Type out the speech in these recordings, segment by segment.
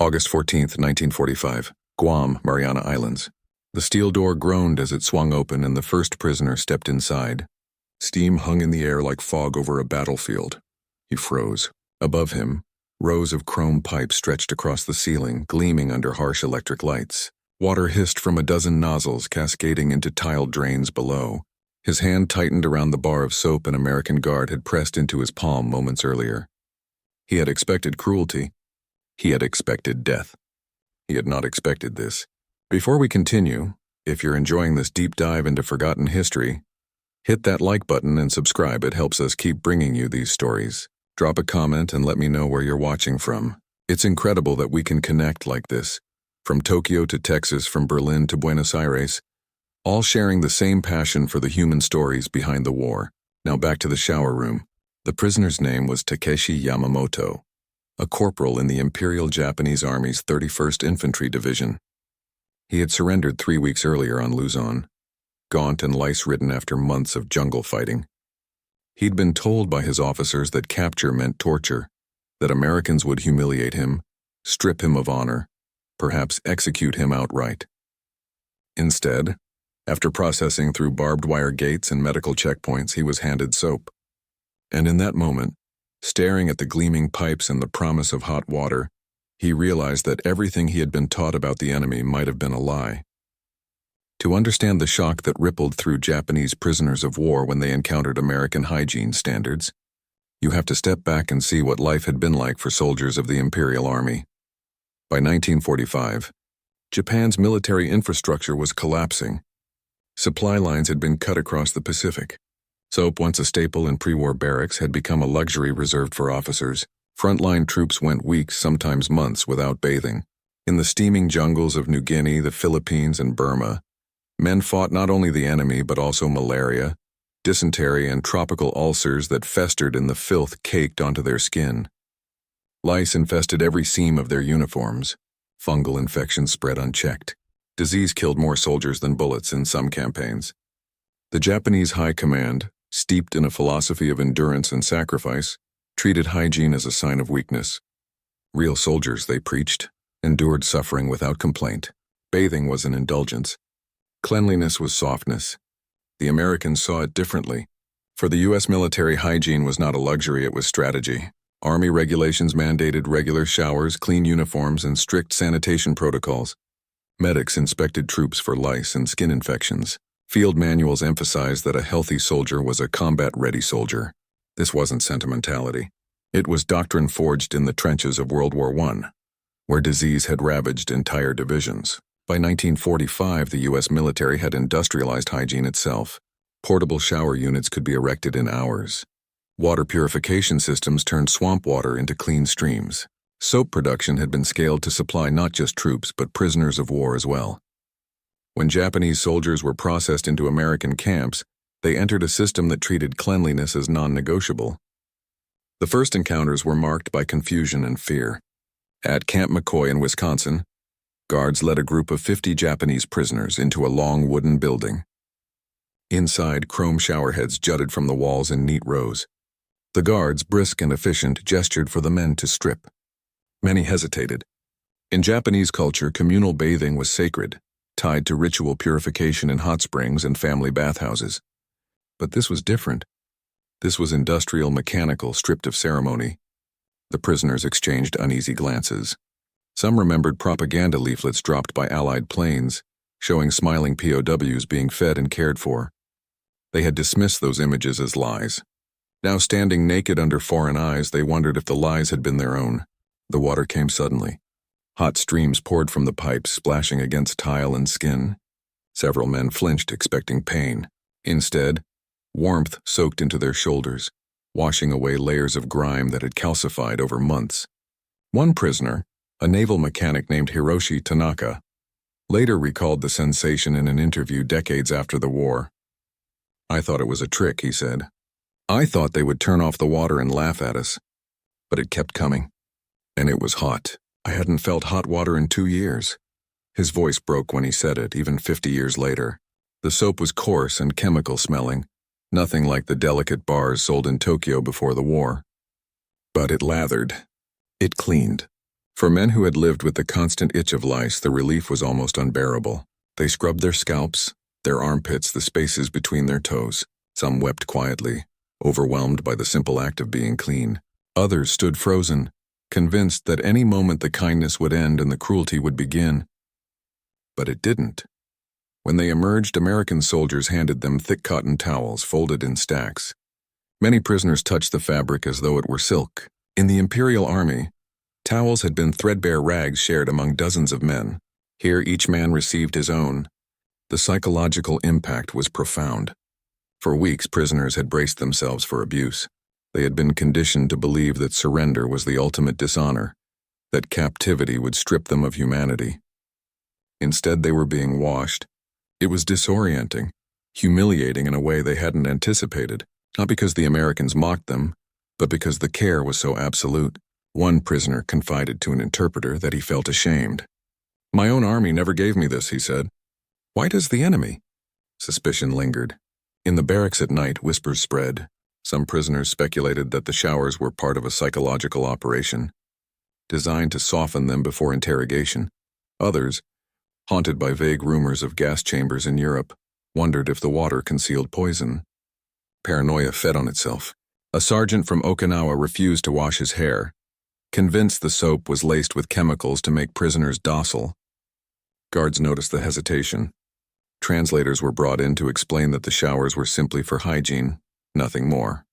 August 14, 1945, Guam, Mariana Islands. The steel door groaned as it swung open and the first prisoner stepped inside. Steam hung in the air like fog over a battlefield. He froze. Above him, rows of chrome pipes stretched across the ceiling, gleaming under harsh electric lights. Water hissed from a dozen nozzles, cascading into tiled drains below. His hand tightened around the bar of soap an American guard had pressed into his palm moments earlier. He had expected cruelty. He had expected death. He had not expected this. Before we continue, if you're enjoying this deep dive into forgotten history, hit that like button and subscribe. It helps us keep bringing you these stories. Drop a comment and let me know where you're watching from. It's incredible that we can connect like this, from Tokyo to Texas, from Berlin to Buenos Aires, all sharing the same passion for the human stories behind the war. Now back to the shower room. The prisoner's name was Takeshi Yamamoto, a corporal in the Imperial Japanese Army's 31st Infantry Division. He had surrendered 3 weeks earlier on Luzon, gaunt and lice-ridden after months of jungle fighting. He'd been told by his officers that capture meant torture, that Americans would humiliate him, strip him of honor, perhaps execute him outright. Instead, after processing through barbed wire gates and medical checkpoints, he was handed soap. And in that moment, staring at the gleaming pipes and the promise of hot water, he realized that everything he had been taught about the enemy might have been a lie. To understand the shock that rippled through Japanese prisoners of war when they encountered American hygiene standards, you have to step back and see what life had been like for soldiers of the Imperial Army. By 1945, Japan's military infrastructure was collapsing. Supply lines had been cut across the Pacific. Soap, once a staple in pre-war barracks, had become a luxury reserved for officers. Frontline troops went weeks, sometimes months, without bathing. In the steaming jungles of New Guinea, the Philippines, and Burma, men fought not only the enemy but also malaria, dysentery, and tropical ulcers that festered in the filth caked onto their skin. Lice infested every seam of their uniforms. Fungal infections spread unchecked. Disease killed more soldiers than bullets in some campaigns. The Japanese High Command, steeped in a philosophy of endurance and sacrifice, treated hygiene as a sign of weakness. Real soldiers, they preached, endured suffering without complaint. Bathing was an indulgence. Cleanliness was softness. The Americans saw it differently. For the U.S. military, hygiene was not a luxury, it was strategy. Army regulations mandated regular showers, clean uniforms, and strict sanitation protocols. Medics inspected troops for lice and skin infections. Field manuals emphasized that a healthy soldier was a combat-ready soldier. This wasn't sentimentality. It was doctrine forged in the trenches of World War I, where disease had ravaged entire divisions. By 1945, the U.S. military had industrialized hygiene itself. Portable shower units could be erected in hours. Water purification systems turned swamp water into clean streams. Soap production had been scaled to supply not just troops but prisoners of war as well. When Japanese soldiers were processed into American camps, they entered a system that treated cleanliness as non-negotiable. The first encounters were marked by confusion and fear. At Camp McCoy in Wisconsin, guards led a group of 50 Japanese prisoners into a long wooden building. Inside, chrome shower heads jutted from the walls in neat rows. The guards, brisk and efficient, gestured for the men to strip. Many hesitated. In Japanese culture, communal bathing was sacred, tied to ritual purification in hot springs and family bathhouses. But this was different. This was industrial, mechanical, stripped of ceremony. The prisoners exchanged uneasy glances. Some remembered propaganda leaflets dropped by Allied planes, showing smiling POWs being fed and cared for. They had dismissed those images as lies. Now, standing naked under foreign eyes, they wondered if the lies had been their own. The water came suddenly. Hot streams poured from the pipes, splashing against tile and skin. Several men flinched, expecting pain. Instead, warmth soaked into their shoulders, washing away layers of grime that had calcified over months. One prisoner, a naval mechanic named Hiroshi Tanaka, later recalled the sensation in an interview decades after the war. "I thought it was a trick," he said. "I thought they would turn off the water and laugh at us. But it kept coming. And it was hot. I hadn't felt hot water in 2 years." His voice broke when he said it, even 50 years later. The soap was coarse and chemical-smelling, nothing like the delicate bars sold in Tokyo before the war. But it lathered. It cleaned. For men who had lived with the constant itch of lice, the relief was almost unbearable. They scrubbed their scalps, their armpits, the spaces between their toes. Some wept quietly, overwhelmed by the simple act of being clean. Others stood frozen, convinced that any moment the kindness would end and the cruelty would begin. But it didn't. When they emerged, American soldiers handed them thick cotton towels folded in stacks. Many prisoners touched the fabric as though it were silk. In the Imperial Army, towels had been threadbare rags shared among dozens of men. Here each man received his own. The psychological impact was profound. For weeks, prisoners had braced themselves for abuse. They had been conditioned to believe that surrender was the ultimate dishonor, that captivity would strip them of humanity. Instead, they were being washed. It was disorienting, humiliating in a way they hadn't anticipated, not because the Americans mocked them, but because the care was so absolute. One prisoner confided to an interpreter that he felt ashamed. "My own army never gave me this," he said. "Why does the enemy?" Suspicion lingered. In the barracks at night, whispers spread. Some prisoners speculated that the showers were part of a psychological operation, designed to soften them before interrogation. Others, haunted by vague rumors of gas chambers in Europe, wondered if the water concealed poison. Paranoia fed on itself. A sergeant from Okinawa refused to wash his hair, convinced the soap was laced with chemicals to make prisoners docile. Guards noticed the hesitation. Translators were brought in to explain that the showers were simply for hygiene, nothing more.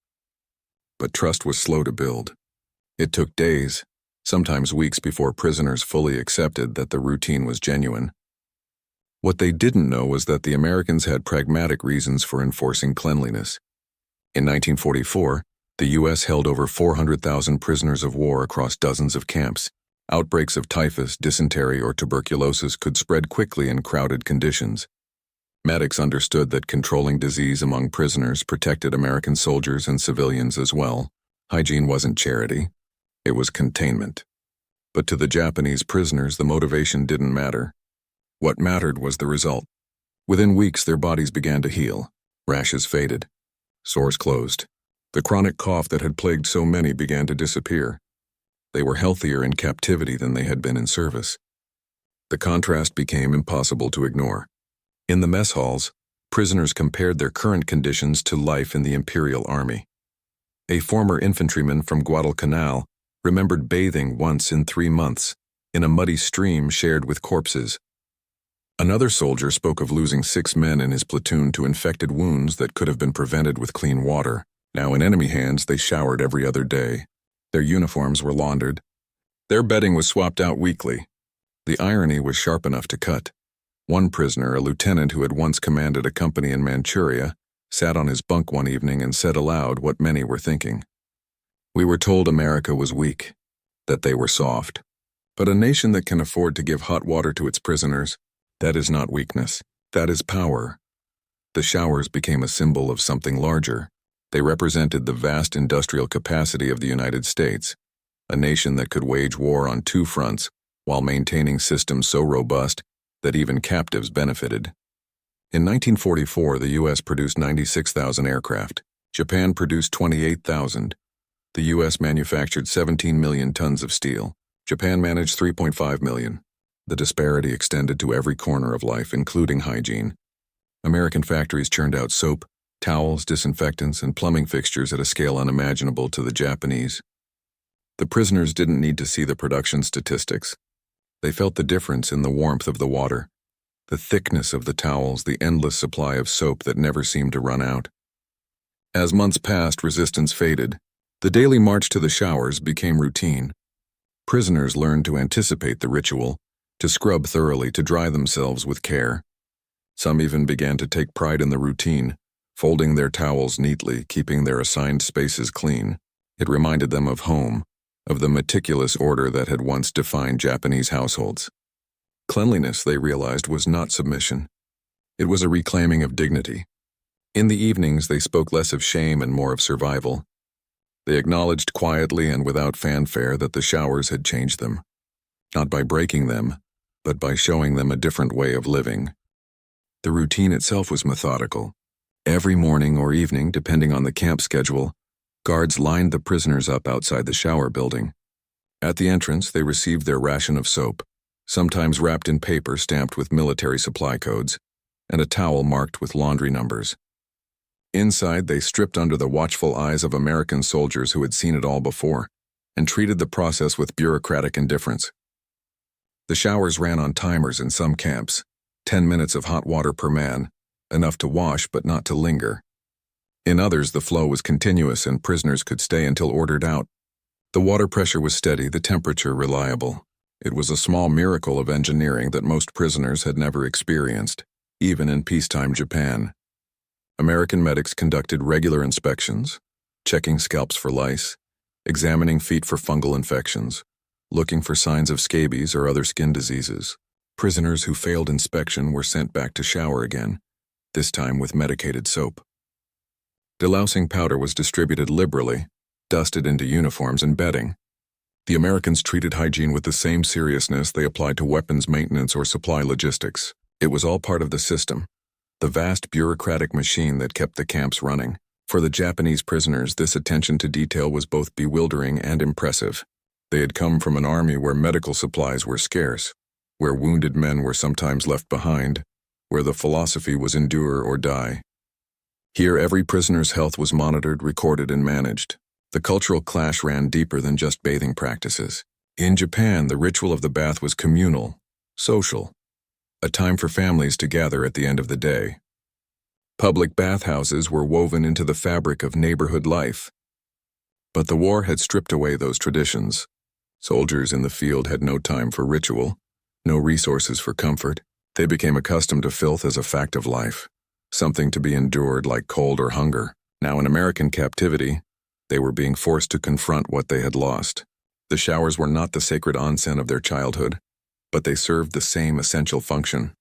But trust was slow to build. It took days, sometimes weeks, before prisoners fully accepted that the routine was genuine. What they didn't know was that the Americans had pragmatic reasons for enforcing cleanliness. In 1944, the U.S. held over 400,000 prisoners of war across dozens of camps. Outbreaks of typhus, dysentery, or tuberculosis could spread quickly in crowded conditions. Medics understood that controlling disease among prisoners protected American soldiers and civilians as well. Hygiene wasn't charity, it was containment. But to the Japanese prisoners, the motivation didn't matter. What mattered was the result. Within weeks, their bodies began to heal. Rashes faded. Sores closed. The chronic cough that had plagued so many began to disappear. They were healthier in captivity than they had been in service. The contrast became impossible to ignore. In the mess halls, prisoners compared their current conditions to life in the Imperial Army. A former infantryman from Guadalcanal remembered bathing once in 3 months in a muddy stream shared with corpses. Another soldier spoke of losing 6 men in his platoon to infected wounds that could have been prevented with clean water. Now in enemy hands, they showered every other day. Their uniforms were laundered. Their bedding was swapped out weekly. The irony was sharp enough to cut. One prisoner, a lieutenant who had once commanded a company in Manchuria, sat on his bunk one evening and said aloud what many were thinking. "We were told America was weak, that they were soft. But a nation that can afford to give hot water to its prisoners, that is not weakness, that is power." The showers became a symbol of something larger. They represented the vast industrial capacity of the United States, a nation that could wage war on 2 fronts while maintaining systems so robust that even captives benefited. In 1944, the U.S. produced 96,000 aircraft. Japan produced 28,000. The U.S. manufactured 17 million tons of steel. Japan managed 3.5 million. The disparity extended to every corner of life, including hygiene. American factories churned out soap, towels, disinfectants, and plumbing fixtures at a scale unimaginable to the Japanese. The prisoners didn't need to see the production statistics. They felt the difference in the warmth of the water, the thickness of the towels, the endless supply of soap that never seemed to run out. As months passed, resistance faded. The daily march to the showers became routine. Prisoners learned to anticipate the ritual, to scrub thoroughly, to dry themselves with care. Some even began to take pride in the routine, folding their towels neatly, keeping their assigned spaces clean. It reminded them of home, of the meticulous order that had once defined Japanese households. Cleanliness, they realized, was not submission. It was a reclaiming of dignity. In the evenings, they spoke less of shame and more of survival. They acknowledged quietly and without fanfare that the showers had changed them, not by breaking them, but by showing them a different way of living. The routine itself was methodical. Every morning or evening, depending on the camp schedule, guards lined the prisoners up outside the shower building. At the entrance, they received their ration of soap, sometimes wrapped in paper stamped with military supply codes, and a towel marked with laundry numbers. Inside, they stripped under the watchful eyes of American soldiers who had seen it all before, and treated the process with bureaucratic indifference. The showers ran on timers in some camps, 10 minutes of hot water per man, enough to wash but not to linger. In others, the flow was continuous and prisoners could stay until ordered out. The water pressure was steady, the temperature reliable. It was a small miracle of engineering that most prisoners had never experienced, even in peacetime Japan. American medics conducted regular inspections, checking scalps for lice, examining feet for fungal infections, looking for signs of scabies or other skin diseases. Prisoners who failed inspection were sent back to shower again, this time with medicated soap. Delousing powder was distributed liberally, dusted into uniforms and bedding. The Americans treated hygiene with the same seriousness they applied to weapons maintenance or supply logistics. It was all part of the system, the vast bureaucratic machine that kept the camps running. For the Japanese prisoners, this attention to detail was both bewildering and impressive. They had come from an army where medical supplies were scarce, where wounded men were sometimes left behind, where the philosophy was endure or die. Here, every prisoner's health was monitored, recorded, and managed. The cultural clash ran deeper than just bathing practices. In Japan, the ritual of the bath was communal, social, a time for families to gather at the end of the day. Public bathhouses were woven into the fabric of neighborhood life. But the war had stripped away those traditions. Soldiers in the field had no time for ritual, no resources for comfort. They became accustomed to filth as a fact of life, something to be endured like cold or hunger. Now in American captivity, they were being forced to confront what they had lost. The showers were not the sacred onsen of their childhood, but they served the same essential function.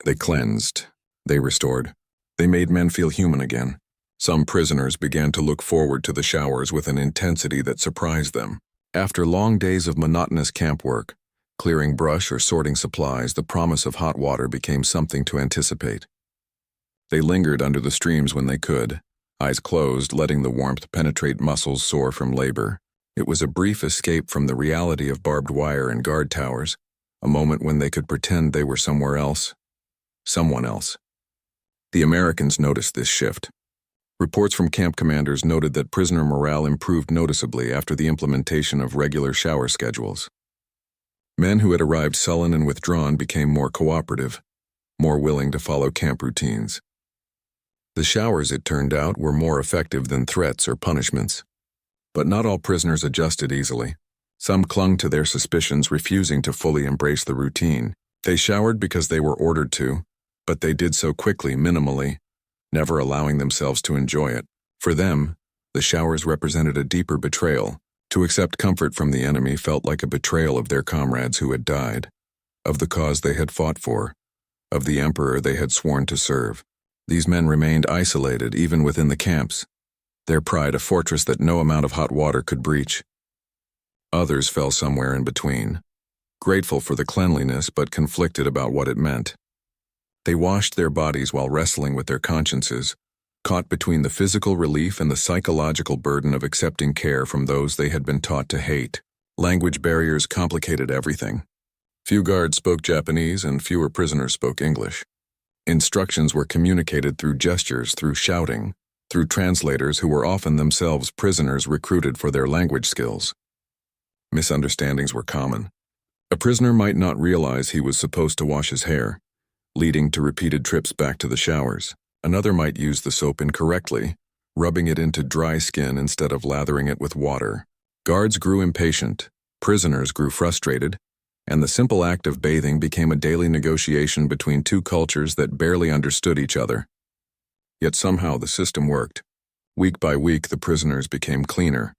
They cleansed, they restored, they made men feel human again. Some prisoners began to look forward to the showers with an intensity that surprised them. After long days of monotonous camp work, clearing brush or sorting supplies, the promise of hot water became something to anticipate. They lingered under the streams when they could, eyes closed, letting the warmth penetrate muscles sore from labor. It was a brief escape from the reality of barbed wire and guard towers, a moment when they could pretend they were somewhere else, someone else. The Americans noticed this shift. Reports from camp commanders noted that prisoner morale improved noticeably after the implementation of regular shower schedules. Men who had arrived sullen and withdrawn became more cooperative, more willing to follow camp routines. The showers, it turned out, were more effective than threats or punishments. But not all prisoners adjusted easily. Some clung to their suspicions, refusing to fully embrace the routine. They showered because they were ordered to, but they did so quickly, minimally, never allowing themselves to enjoy it. For them, the showers represented a deeper betrayal. To accept comfort from the enemy felt like a betrayal of their comrades who had died, of the cause they had fought for, of the emperor they had sworn to serve. These men remained isolated even within the camps, their pride a fortress that no amount of hot water could breach. Others fell somewhere in between, grateful for the cleanliness but conflicted about what it meant. They washed their bodies while wrestling with their consciences, caught between the physical relief and the psychological burden of accepting care from those they had been taught to hate. Language barriers complicated everything. Few guards spoke Japanese and fewer prisoners spoke English. Instructions were communicated through gestures, through shouting, through translators who were often themselves prisoners recruited for their language skills. Misunderstandings were common. A prisoner might not realize he was supposed to wash his hair, leading to repeated trips back to the showers. Another might use the soap incorrectly, rubbing it into dry skin instead of lathering it with water. Guards grew impatient, prisoners grew frustrated, and the simple act of bathing became a daily negotiation between two cultures that barely understood each other. Yet somehow the system worked. Week by week, the prisoners became cleaner,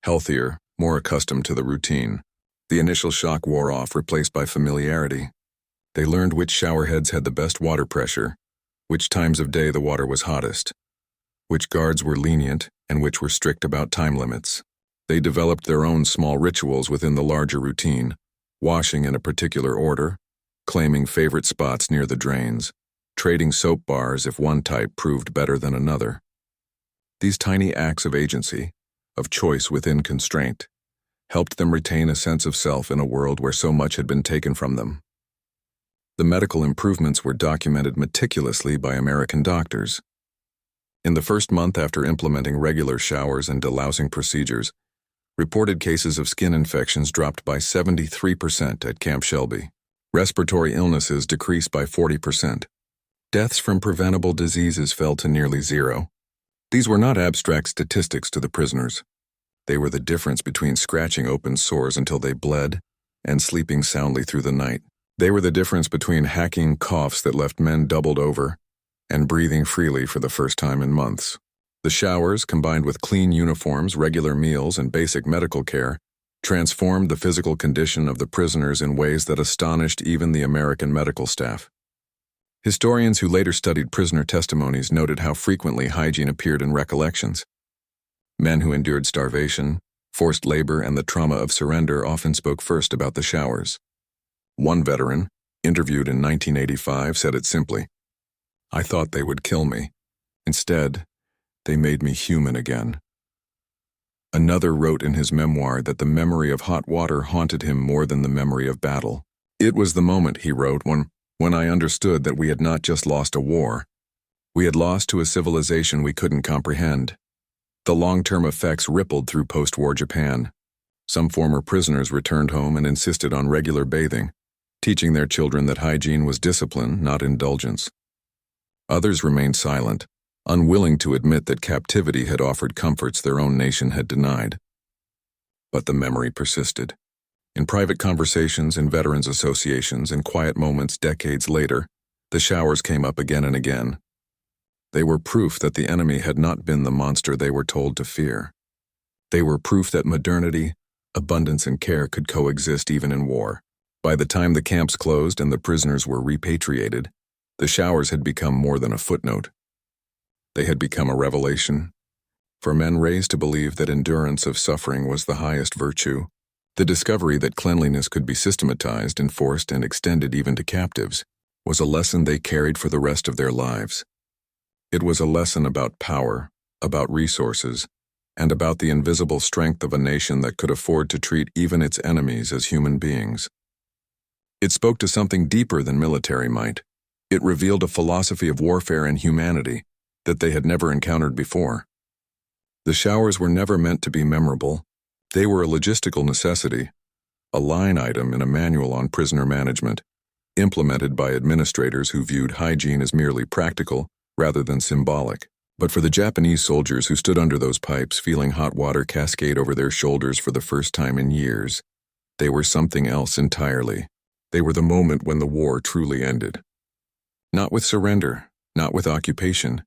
healthier, more accustomed to the routine. The initial shock wore off, replaced by familiarity. They learned which showerheads had the best water pressure, which times of day the water was hottest, which guards were lenient and which were strict about time limits. They developed their own small rituals within the larger routine, washing in a particular order, claiming favorite spots near the drains, trading soap bars if one type proved better than another. These tiny acts of agency, of choice within constraint, helped them retain a sense of self in a world where so much had been taken from them. The medical improvements were documented meticulously by American doctors. In the first month after implementing regular showers and delousing procedures, reported cases of skin infections dropped by 73% at Camp Shelby. Respiratory illnesses decreased by 40%. Deaths from preventable diseases fell to nearly zero. These were not abstract statistics to the prisoners. They were the difference between scratching open sores until they bled and sleeping soundly through the night. They were the difference between hacking coughs that left men doubled over and breathing freely for the first time in months. The showers, combined with clean uniforms, regular meals, and basic medical care, transformed the physical condition of the prisoners in ways that astonished even the American medical staff. Historians who later studied prisoner testimonies noted how frequently hygiene appeared in recollections. Men who endured starvation, forced labor, and the trauma of surrender often spoke first about the showers. One veteran, interviewed in 1985, said it simply, "I thought they would kill me. Instead, they made me human again." Another wrote in his memoir that the memory of hot water haunted him more than the memory of battle. "It was the moment," he wrote, when I understood that we had not just lost a war. We had lost to a civilization we couldn't comprehend." The long-term effects rippled through post-war Japan. Some former prisoners returned home and insisted on regular bathing, teaching their children that hygiene was discipline, not indulgence. Others remained silent, unwilling to admit that captivity had offered comforts their own nation had denied. But the memory persisted. In private conversations, in veterans' associations, in quiet moments decades later, the showers came up again and again. They were proof that the enemy had not been the monster they were told to fear. They were proof that modernity, abundance, and care could coexist even in war. By the time the camps closed and the prisoners were repatriated, the showers had become more than a footnote. They had become a revelation. For men raised to believe that endurance of suffering was the highest virtue, the discovery that cleanliness could be systematized, enforced, and extended even to captives was a lesson they carried for the rest of their lives. It was a lesson about power, about resources, and about the invisible strength of a nation that could afford to treat even its enemies as human beings. It spoke to something deeper than military might. It revealed a philosophy of warfare and humanity that they had never encountered before. The showers were never meant to be memorable. They were a logistical necessity, a line item in a manual on prisoner management, implemented by administrators who viewed hygiene as merely practical rather than symbolic. But for the Japanese soldiers who stood under those pipes, feeling hot water cascade over their shoulders for the first time in years, they were something else entirely. They were the moment when the war truly ended. Not with surrender, not with occupation,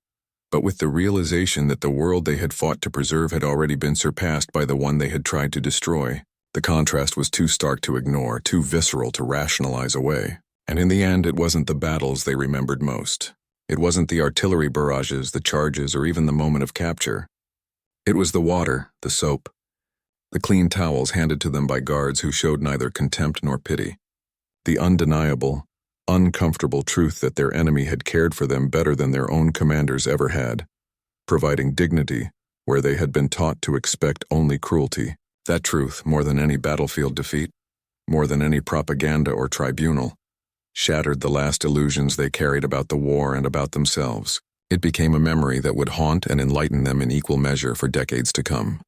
but with the realization that the world they had fought to preserve had already been surpassed by the one they had tried to destroy. The contrast was too stark to ignore, too visceral to rationalize away. And in the end, it wasn't the battles they remembered most. It wasn't the artillery barrages, the charges, or even the moment of capture. It was the water, the soap, the clean towels handed to them by guards who showed neither contempt nor pity. The undeniable, uncomfortable truth that their enemy had cared for them better than their own commanders ever had, providing dignity where they had been taught to expect only cruelty. That truth, more than any battlefield defeat, more than any propaganda or tribunal, shattered the last illusions they carried about the war and about themselves. It became a memory that would haunt and enlighten them in equal measure for decades to come.